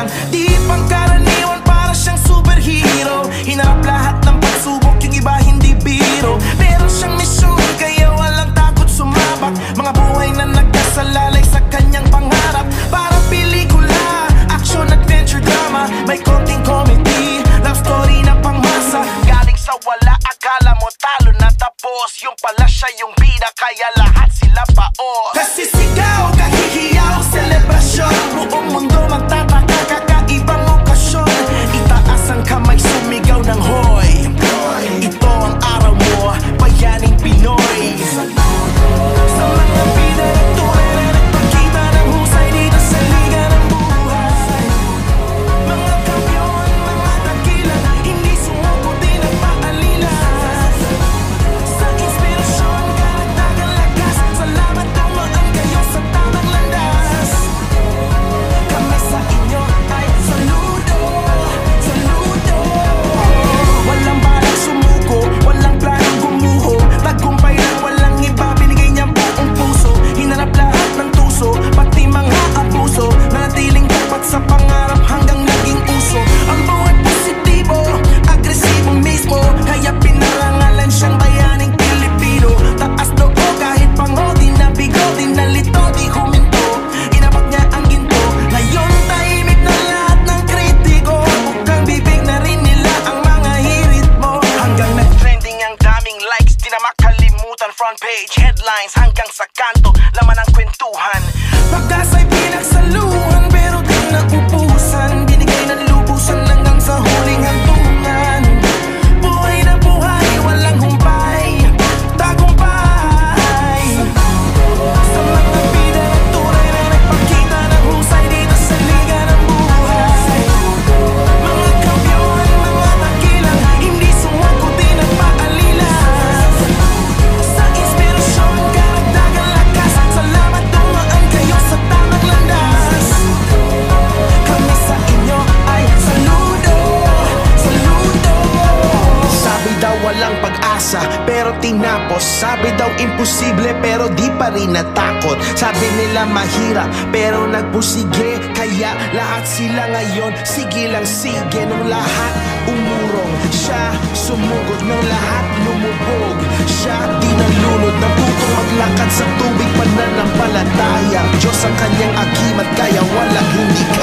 lang, di pangkaraniwan, para siyang superhero. Hinarap lahat ng pagsubok, yung iba hindi biro. Meron siyang misyon, kaya walang takot sumabak. Mga buhay na nagkasalalay sa kanyang pangarap. Para pelikula, action, adventure, drama, may konting comedy, love story na pangmasa. Galing sa wala, akala mo talo na, tapos yung pala siya yung bida, kaya lahat sila paos. Kasi sigaw, kahihiyaw, selebrasyon, buong mundo magtataka, kakaibang okasyon. Itaas ang kamay, sumigaw ng hoy. Ito ang araw mo, bayaning Pinoy. Sa mga bida ng tunay na nagpakita ng husay dito sa liga ng buhay. Mga kampiyon, mga dakila, hindi sumuko, di nagpaalila. Sa inspirasyon, karagdagang lakas, salamat dumaan kayo sa tamang landas. Kami sa inyo ay saludo, saludo. Walang balak sumuko, walang planong gumuho. Tagumpay lang, walang iba, binigay niya buong puso. Hinarap lahat ng tuso, pati mga abuso. Nanatiling tapat sa pangarap hanggang naging uso. Ang buhay positibo, agresibo mismo, kaya pinarangalan siyang bayaning Pilipino. Taas loob kahit pango, di nabigo, di nalito, di huminto. Inabot niya ang ginto, ngayon tahimik na lahat ng kritiko. Bukang bibig na rin nila ang mga hirit mo. Hanggang nag-trending ang daming likes, di na makalimutan. Front page, headlines, hanggang sa kanto, laman ng kwentuhan. Pagkasa'y pinagsaluhan, pero di naubusan. Binigay ng lubusan hanggang sa huling hantungan. Buhay na buhay, walang humpay, tagumpay. Sa mga bida ng tunay na nagpakita ng husay dito sa liga ng buhay. Mga kampiyon, mga dakilang, hindi sumuko, di nagpaalila. Sa inspirasyon, karagdagang lakas, salamat dumaan kayo sa tamang landas. Kami sa inyo ay saludo, saludo. Sabi daw walang pag-asa, pero tinapos. Sabi daw imposible, pero di pa rin natakot. Sabi nila mahirap, pero nagpusige, kaya lahat sila ngayon sige lang sige. Nung lahat umurong, siya sumugod. Nung lahat lumubog, siya di nalunod. Naputong maglakad sa tubig, pananampalataya. Diyos ang kanyang agimat, kaya walang hindi kaya.